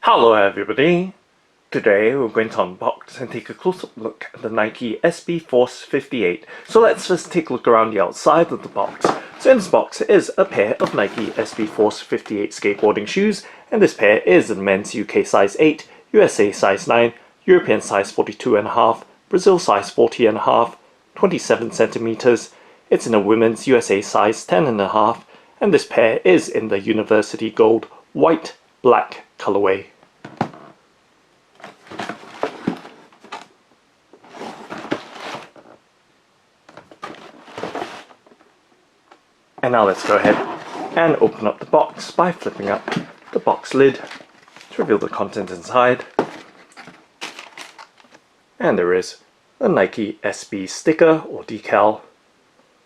Hello everybody! Today we're going to unbox and take a close-up look at the Nike SB Force 58. So let's just take a look around the outside of the box. So in this box is a pair of Nike SB Force 58 skateboarding shoes, and this pair is in men's UK size 8, USA size 9, European size 42.5, Brazil size 40.5, 27 centimeters. It's in a women's USA size 10.5, and this pair is in the University Gold white black colorway. And now let's go ahead and open up the box by flipping up the box lid to reveal the contents inside. And there is a Nike SB sticker or decal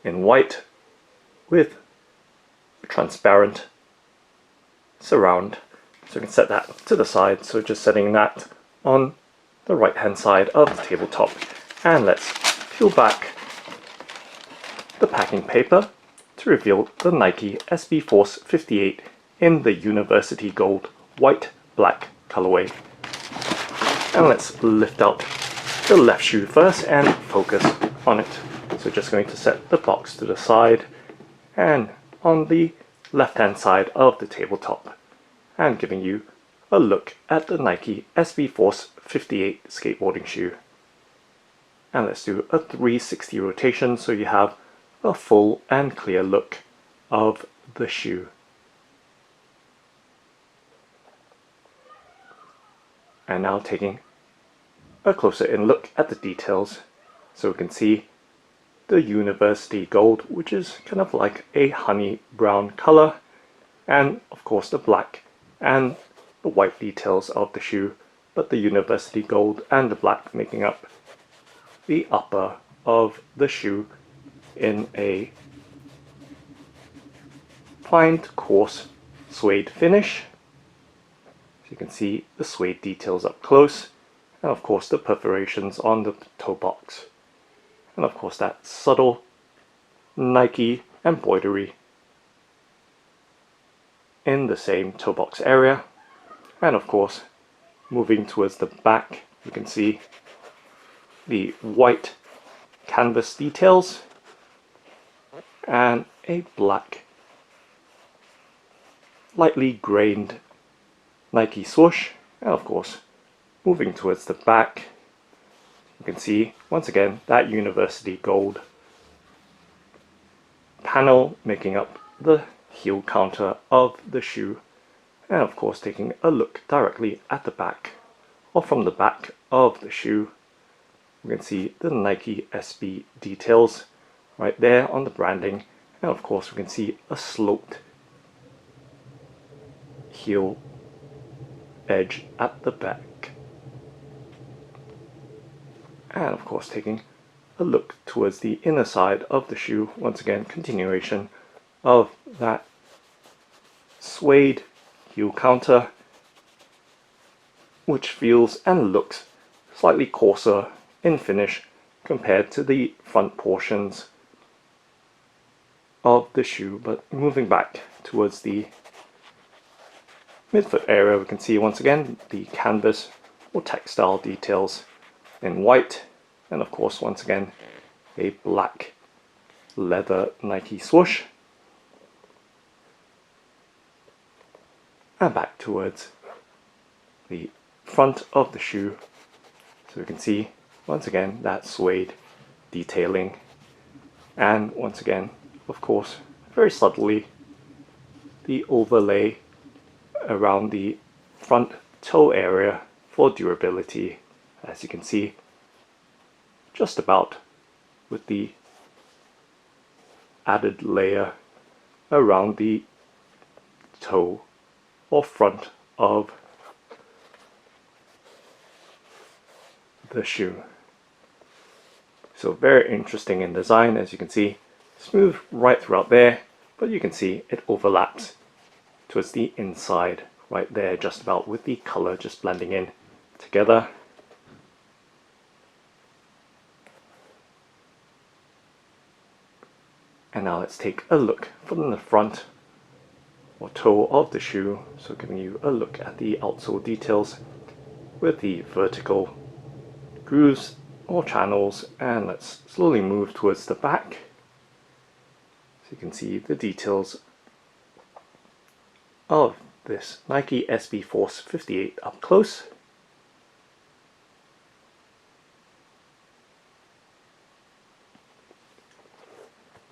in white with transparent surround. So we can set that to the side. So just setting that on the right hand side of the tabletop. And let's peel back the packing paper to reveal the Nike SB Force 58 in the University Gold white black colorway. And let's lift out the left shoe first and focus on it. So just going to set the box to the side and on the left hand side of the tabletop, and giving you a look at the Nike SB Force 58 skateboarding shoe. And let's do a 360 rotation so you have a full and clear look of the shoe. And now taking a closer in look at the details, so we can see the University Gold, which is kind of like a honey brown color, and of course the black and the white details of the shoe, but the University Gold and the black making up the upper of the shoe in a fine coarse suede finish. So you can see the suede details up close, and of course the perforations on the toe box, and of course that subtle Nike embroidery in the same toe box area. And of course, moving towards the back, you can see the white canvas details and a black lightly grained Nike swoosh. And of course, moving towards the back, you can see once again that University Gold panel making up the heel counter of the shoe. And of course, taking a look directly at the back, or from the back of the shoe, we can see the Nike SB details right there on the branding. And of course we can see a sloped heel edge at the back. And of course, taking a look towards the inner side of the shoe, once again continuation of that suede heel counter, which feels and looks slightly coarser in finish compared to the front portions of the shoe. But moving back towards the midfoot area, we can see once again the canvas or textile details in white, and of course once again a black leather Nike swoosh. And back towards the front of the shoe, so we can see once again that suede detailing, and once again of course very subtly the overlay around the front toe area for durability, as you can see just about with the added layer around the toe or front of the shoe. So very interesting in design, as you can see, smooth right throughout there, but you can see it overlaps towards the inside right there, just about, with the color just blending in together. And now let's take a look from the front or toe of the shoe, so giving you a look at the outsole details with the vertical grooves or channels. And let's slowly move towards the back so you can see the details of this Nike SB Force 58 up close.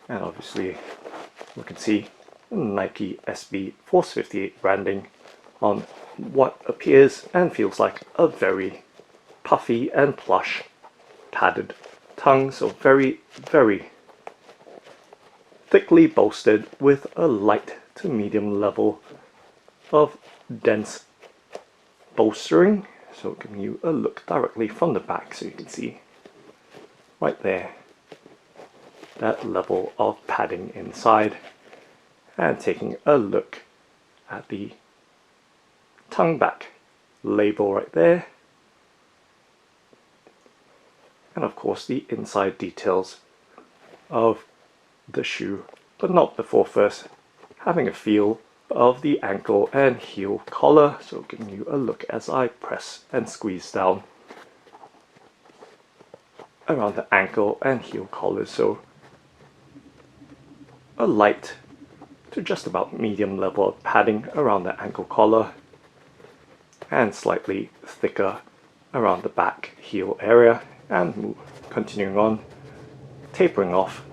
And obviously we can see the Nike SB Force 58 branding on what appears and feels like a very puffy and plush padded tongue, so very thickly bolstered with a light to medium level of dense bolstering. So giving you a look directly from the back so you can see right there that level of padding inside, and taking a look at the tongue back label right there, and of course the inside details of the shoe, but not before first having a feel of the ankle and heel collar. So giving you a look as I press and squeeze down around the ankle and heel collars. So a light to just about medium level of padding around the ankle collar, and slightly thicker around the back heel area, and continuing on, tapering off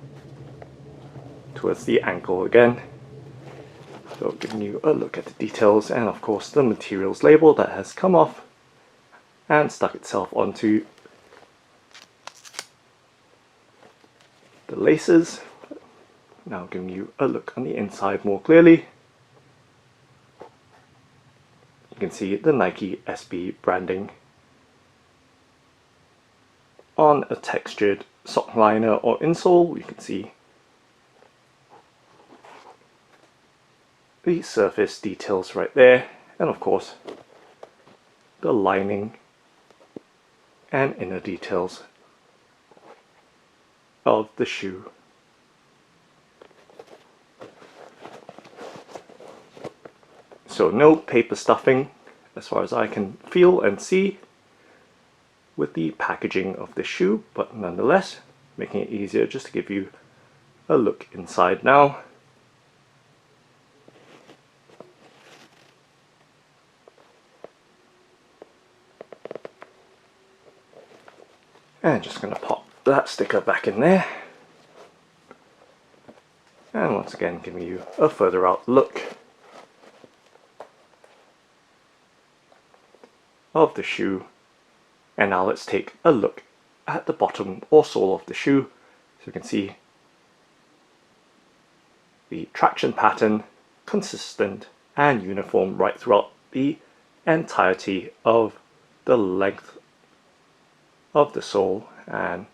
towards the ankle again. So giving you a look at the details, and of course the materials label that has come off and stuck itself onto the laces. Now giving you a look on the inside more clearly. You can see the Nike SB branding on a textured sock liner or insole. You can see the surface details right there, and of course the lining and inner details of the shoe. So no paper stuffing as far as I can feel and see with the packaging of the shoe, but nonetheless making it easier just to give you a look inside now. And just going to pop that sticker back in there, and once again giving you a further out look of the shoe. And now let's take a look at the bottom or sole of the shoe, so you can see the traction pattern consistent and uniform right throughout the entirety of the length of the sole, and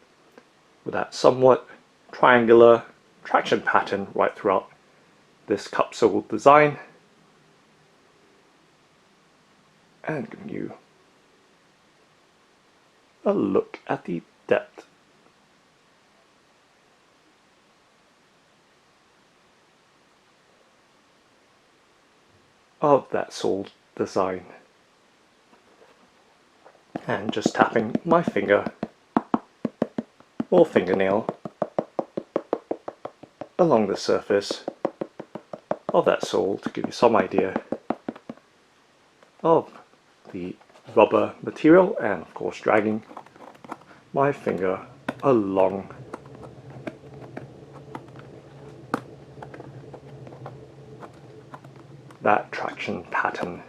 with that somewhat triangular traction pattern right throughout this cup sole design, and giving you a look at the depth of that sole design. And just tapping my finger or fingernail along the surface of that sole to give you some idea of the rubber material, and of course dragging my finger along that traction pattern.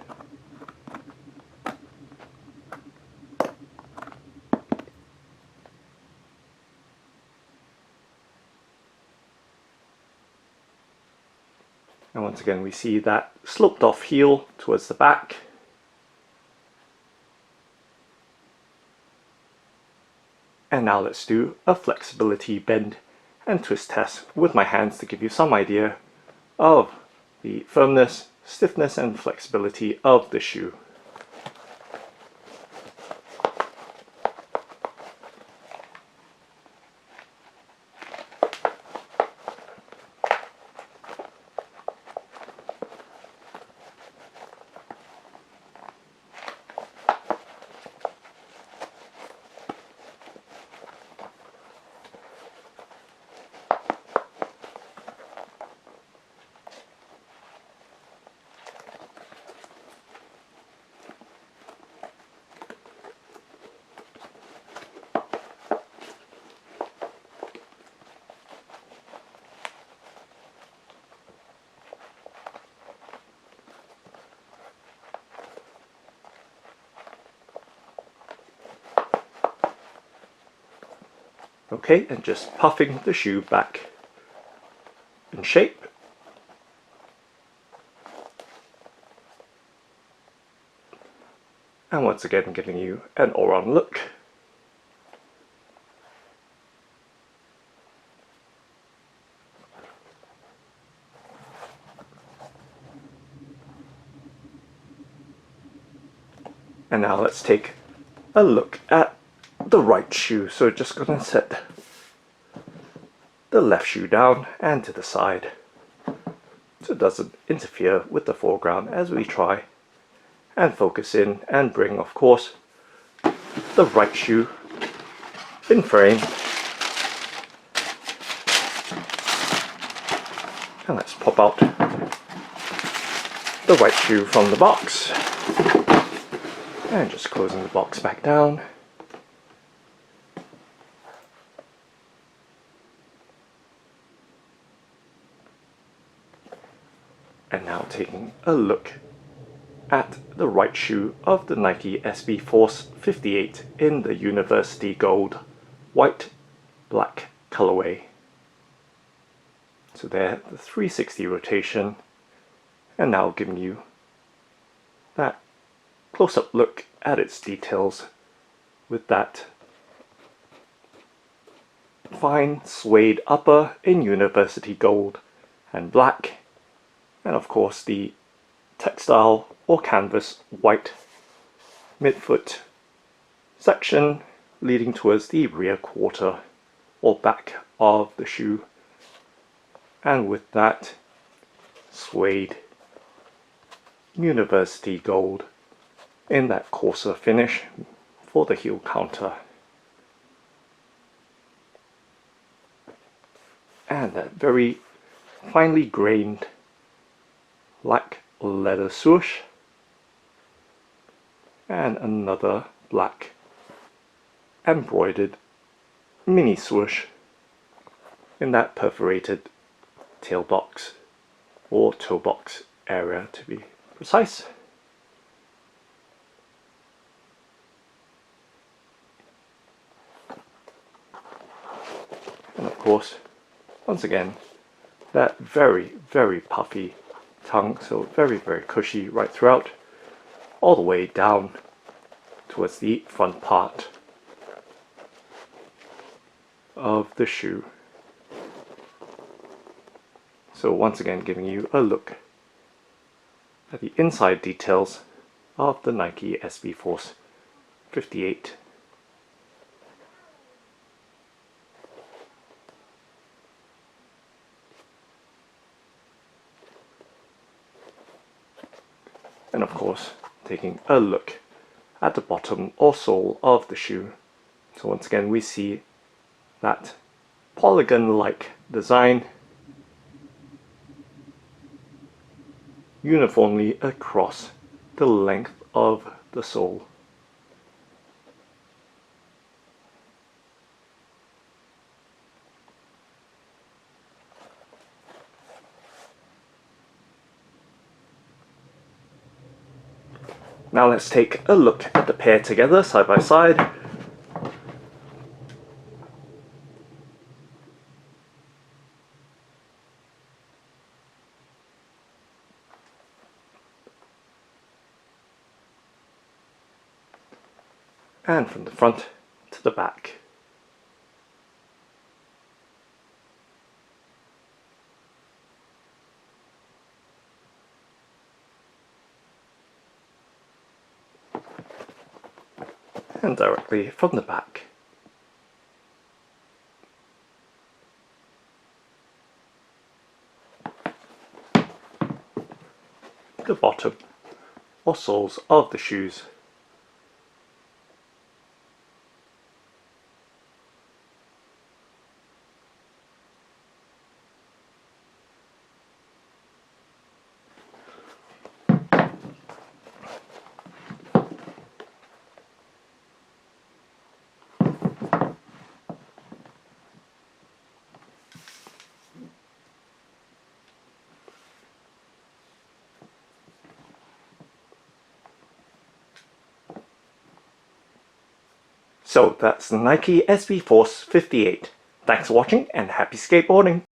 And once again we see that sloped off heel towards the back. And now let's do a flexibility bend and twist test with my hands to give you some idea of the firmness, stiffness and flexibility of the shoe. Okay, and just puffing the shoe back in shape. And once again giving you an all-round look. And now let's take a look at the right shoe. So just gonna set the left shoe down and to the side so it doesn't interfere with the foreground as we try and focus in and bring, of course, the right shoe in frame. And let's pop out the right shoe from the box and just closing the box back down. And now taking a look at the right shoe of the Nike SB Force 58 in the University Gold white black colorway. So there, the 360 rotation, and now giving you that close-up look at its details with that fine suede upper in University Gold and black, and of course the textile or canvas white midfoot section leading towards the rear quarter or back of the shoe, and with that suede University Gold in that coarser finish for the heel counter, and that very finely grained black leather swoosh, and another black embroidered mini swoosh in that perforated tail box or toe box area to be precise. And of course, once again, that very, very puffy tongue, so very, very cushy right throughout, all the way down towards the front part of the shoe. So once again giving you a look at the inside details of the Nike SB Force 58. And of course, taking a look at the bottom or sole of the shoe. So once again we see that polygon-like design uniformly across the length of the sole. Now let's take a look at the pair together side by side. And from the front to the back. And directly from the back. The bottom or soles of the shoes. So that's the Nike SB Force 58. Thanks for watching and happy skateboarding!